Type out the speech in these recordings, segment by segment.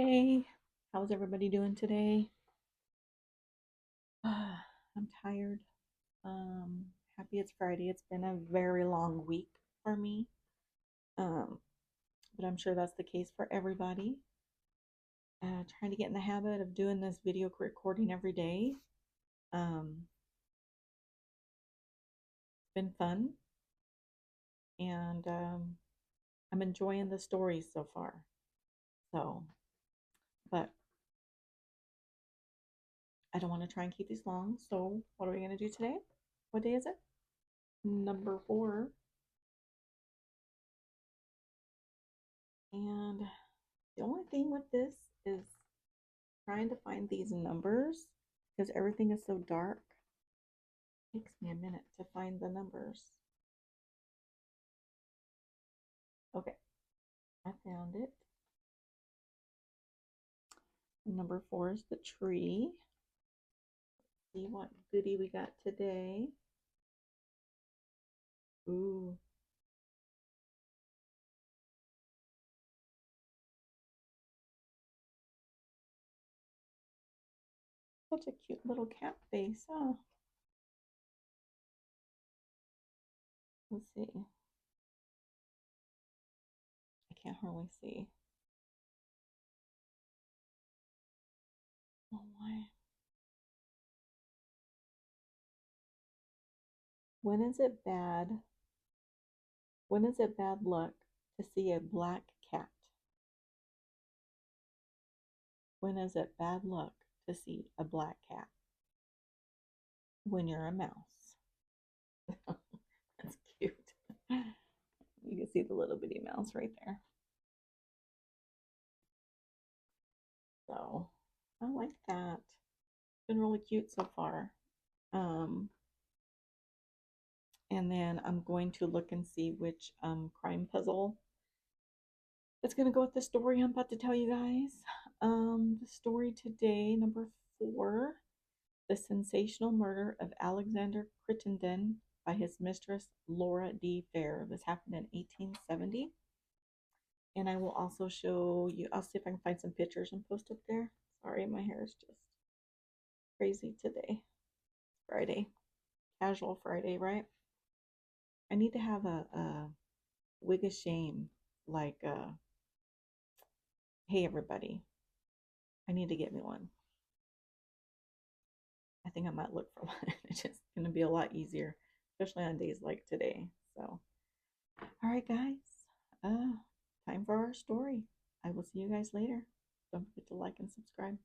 Hey, how's everybody doing today? I'm tired. Um, Happy it's Friday. It's been a very long week for me. Um, but I'm sure that's the case for everybody. Trying to get in the habit of doing this video recording every day. It's been fun, and I'm enjoying the stories so far. So, but I don't want to try and keep these long. So, what are we going to do today? What day is it? Number 4. And the only thing with this is trying to find these numbers because everything is so dark. It takes me a minute to find the numbers. Okay, I found it. Number 4 is the tree. Let's see what goodie we got today. Ooh. Such a cute little cat face, huh? Let's see. I can't hardly see. Oh, why? When is it bad? When is it bad luck to see a black cat? When is it bad luck to see a black cat? When you're a mouse. That's cute. You can see the little bitty mouse right there. So I like that. It's been really cute so far. And then I'm going to look and see which crime puzzle that's going to go with the story I'm about to tell you guys. The story today, number 4, the sensational murder of Alexander Crittenden by his mistress Laura D. Fair. This happened in 1870. And I will also show you, I'll see if I can find some pictures and post up there. Sorry, my hair is just crazy today. Friday. Casual Friday, right? I need to have a wig of shame. Like, hey, everybody. I need to get me one. I think I might look for one. It's just going to be a lot easier, especially on days like today. So, all right, guys. Time for our story. I will see you guys later. Don't forget to like and subscribe.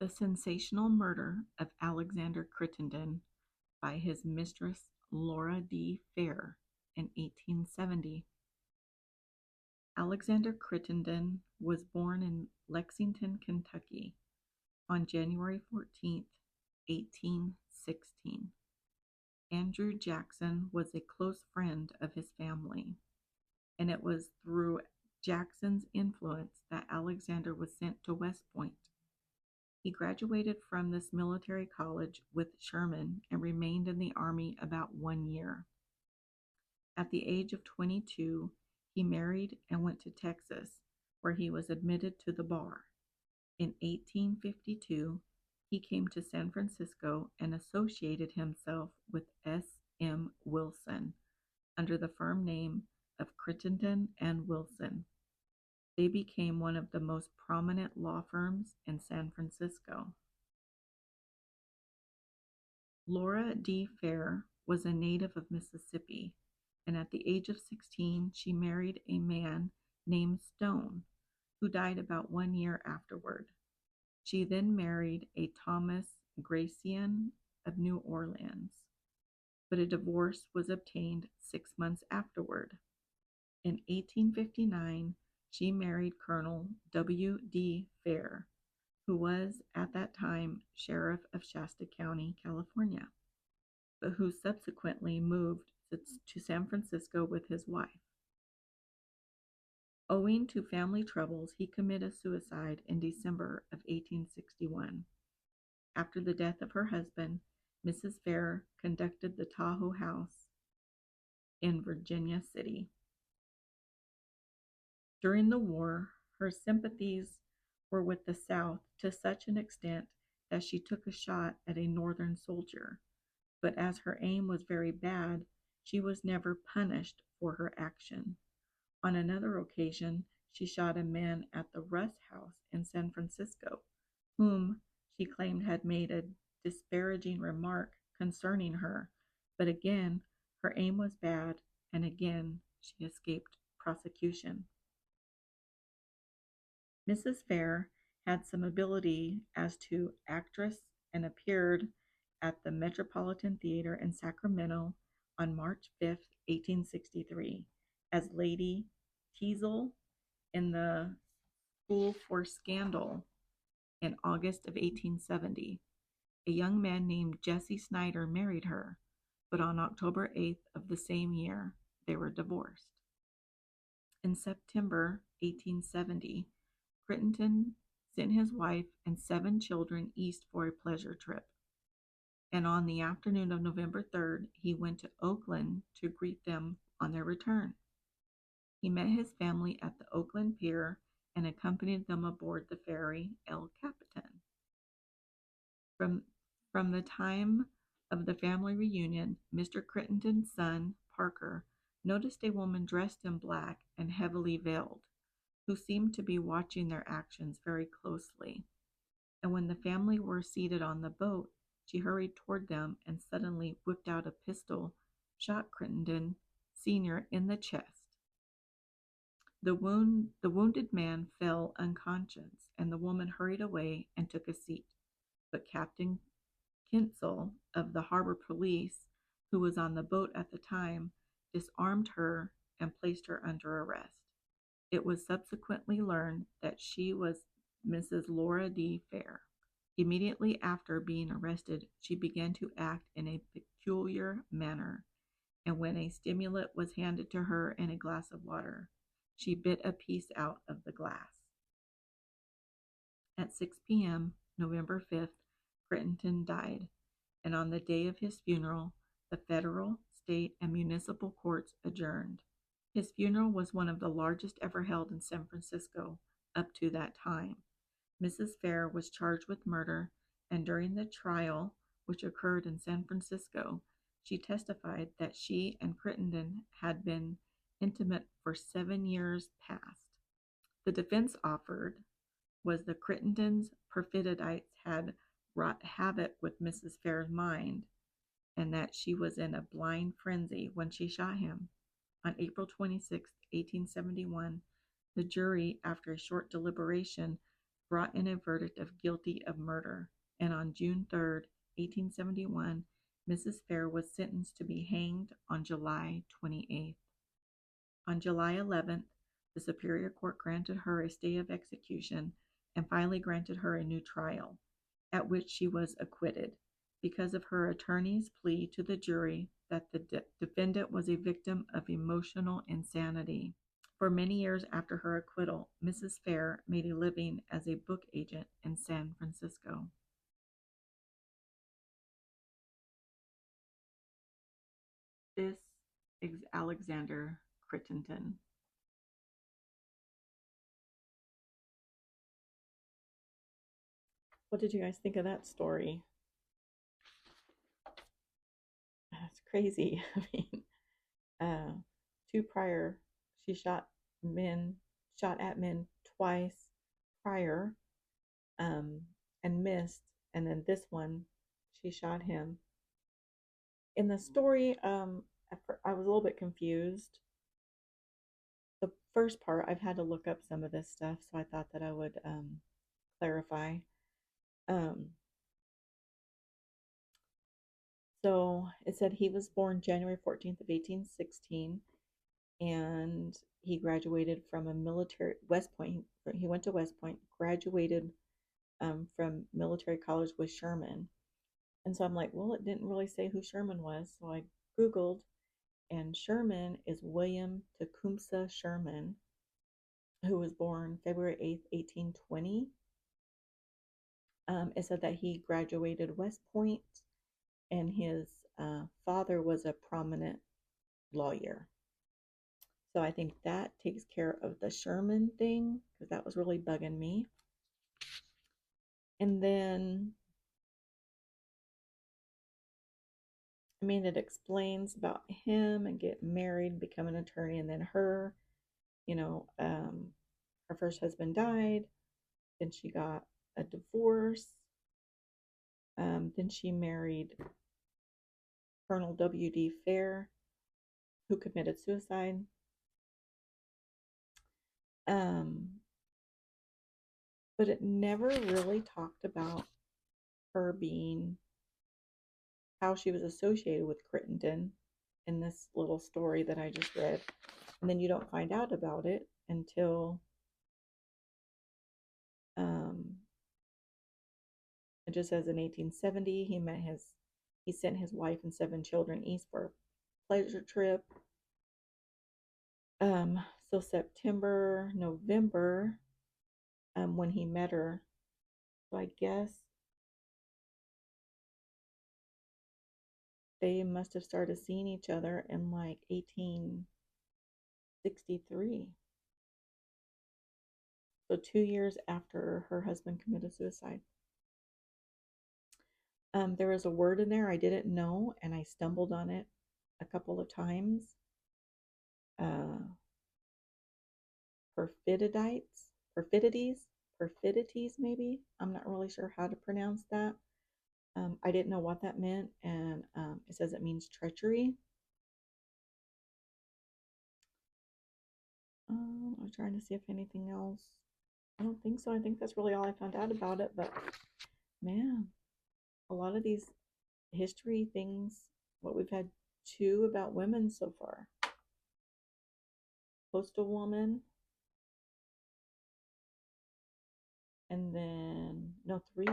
The sensational murder of Alexander Crittenden by his mistress Laura D. Fair in 1870. Alexander Crittenden was born in Lexington, Kentucky on January 14th, 1816. Andrew Jackson was a close friend of his family, and it was through Jackson's influence that Alexander was sent to West Point. He graduated from this military college with Sherman and remained in the Army about 1 year. At the age of 22, he married and went to Texas, where he was admitted to the bar. In 1852, he came to San Francisco and associated himself with S. M. Wilson under the firm name of Crittenden and Wilson. They became one of the most prominent law firms in San Francisco. Laura D. Fair was a native of Mississippi, and at the age of 16, she married a man named Stone, who died about 1 year afterward. She then married a Thomas Gracian of New Orleans, but a divorce was obtained 6 months afterward. In 1859, she married Colonel W. D. Fair, who was at that time sheriff of Shasta County, California, but who subsequently moved to San Francisco with his wife. Owing to family troubles, he committed suicide in December of 1861. After the death of her husband, Mrs. Fair conducted the Tahoe House in Virginia City. During the war, her sympathies were with the South to such an extent that she took a shot at a Northern soldier, but as her aim was very bad, she was never punished for her action. On another occasion, she shot a man at the Russ House in San Francisco, whom she claimed had made a disparaging remark concerning her, but again, her aim was bad, and again, she escaped prosecution. Mrs. Fair had some ability as to actress and appeared at the Metropolitan Theater in Sacramento on March 5th, 1863, as Lady Teazle in the School for Scandal in August of 1870. A young man named Jesse Snyder married her, but on October 8th of the same year, they were divorced. In September 1870, Crittenden sent his wife and 7 children east for a pleasure trip, and on the afternoon of November 3rd, he went to Oakland to greet them on their return. He met his family at the Oakland Pier and accompanied them aboard the ferry El Capitan. From, from the time of the family reunion, Mr. Crittenden's son, Parker, noticed a woman dressed in black and heavily veiled, who seemed to be watching their actions very closely. And when the family were seated on the boat, she hurried toward them and suddenly whipped out a pistol, shot Crittenden Sr. in the chest. The wounded man fell unconscious, and the woman hurried away and took a seat. But Captain Kinsel of the harbor police, who was on the boat at the time, disarmed her and placed her under arrest. It was subsequently learned that she was Mrs. Laura D. Fair. Immediately after being arrested, she began to act in a peculiar manner, and when a stimulant was handed to her in a glass of water, she bit a piece out of the glass. At 6 p.m., November 5th, Crittenden died, and on the day of his funeral, the federal, state, and municipal courts adjourned. His funeral was one of the largest ever held in San Francisco up to that time. Mrs. Fair was charged with murder, and during the trial, which occurred in San Francisco, she testified that she and Crittenden had been intimate for 7 years past. The defense offered was the Crittendens' perfidites had wrought havoc with Mrs. Fair's mind, and that she was in a blind frenzy when she shot him. On April 26, 1871, the jury, after a short deliberation, brought in a verdict of guilty of murder, and on June 3rd, 1871, Mrs. Fair was sentenced to be hanged on July 28th. On July 11th, the Superior Court granted her a stay of execution and finally granted her a new trial, at which she was acquitted because of her attorney's plea to the jury that the defendant was a victim of emotional insanity. For many years after her acquittal, Mrs. Fair made a living as a book agent in San Francisco. This is Alexander Crittenden. What did you guys think of that story? That's crazy. I mean, uh, two prior, she shot at men twice prior, um, and missed, and then this one, she shot him. In the story, I was a little bit confused. The first part, I've had to look up some of this stuff, so I thought that I would clarify. Um, so it said he was born January 14th of 1816, and he graduated from a military West Point. He went to West Point, graduated from military college with Sherman. And so I'm like, well, it didn't really say who Sherman was. So I Googled, and Sherman is William Tecumseh Sherman, who was born February 8th, 1820. It said that he graduated West Point, and his father was a prominent lawyer. So I think that takes care of the Sherman thing because that was really bugging me. And then, I mean, it explains about him and getting married, become an attorney, and then her, you know, her first husband died. Then she got a divorce. Then she married Colonel W.D. Fair, who committed suicide. Um, but it never really talked about her being how she was associated with Crittenden in this little story that I just read. And then you don't find out about it until um, it just says in 1870 he sent his wife and 7 children east for a pleasure trip. So September, November, when he met her. So I guess they must have started seeing each other in like 1863. So 2 years after her husband committed suicide. There was a word in there I didn't know, and I stumbled on it a couple of times. Uh, perfididites, perfidities, maybe. I'm not really sure how to pronounce that. I didn't know what that meant, and it says it means treachery. I'm trying to see if anything else. I don't think so. I think that's really all I found out about it. But man, a lot of these history things, what we've had 2 about women so far. Postal woman, and then no, 3.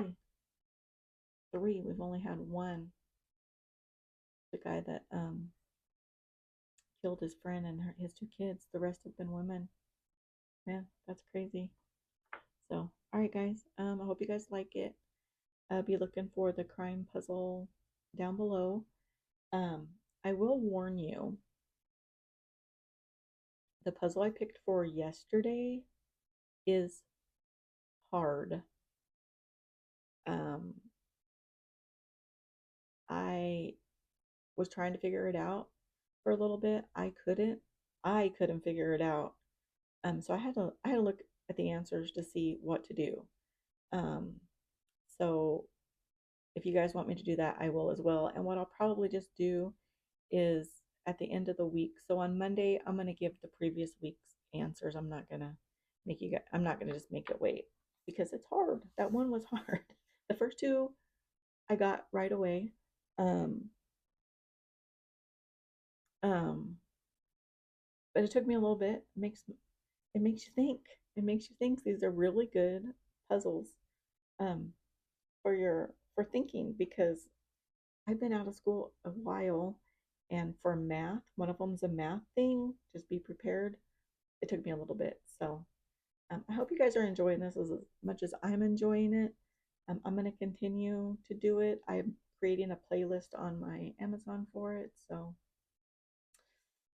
3. We've only had 1. The guy that killed his friend and his 2 kids. The rest have been women. Man, that's crazy. So, all right, guys. I hope you guys like it. Be looking for the crime puzzle down below. Um, I will warn you, the puzzle I picked for yesterday is hard. Um, I was trying to figure it out for a little bit. I couldn't figure it out. So I had to look at the answers to see what to do. Um, so if you guys want me to do that, I will as well. And what I'll probably just do is at the end of the week. So on Monday, I'm gonna give the previous week's answers. I'm not gonna just make it wait because it's hard. That one was hard. The first 2 I got right away. Um, um, but it took me a little bit. It makes you think. It makes you think. These are really good puzzles um, for thinking because I've been out of school a while, and for math, one of them's a math thing. Just be prepared. It took me a little bit, so I hope you guys are enjoying this as much as I'm enjoying it. I'm going to continue to do it. I'm creating a playlist on my Amazon for it. So,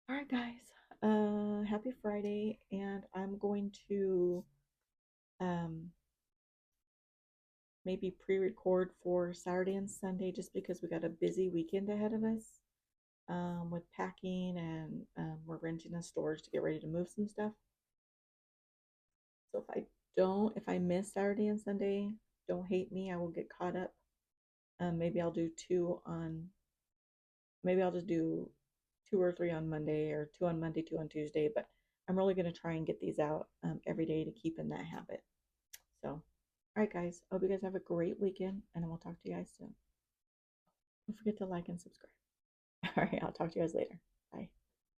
all right, guys. Happy Friday, and I'm going to um, maybe pre-record for Saturday and Sunday just because we got a busy weekend ahead of us with packing and we're renting a storage to get ready to move some stuff. So if I miss Saturday and Sunday, don't hate me. I will get caught up. Maybe I'll do 2 on, maybe I'll just do 2 or 3 on Monday or 2 on Monday, 2 on Tuesday. But I'm really going to try and get these out every day to keep in that habit. So, all right, guys. Hope you guys have a great weekend, and I will talk to you guys soon. Don't forget to like and subscribe. All right, I'll talk to you guys later.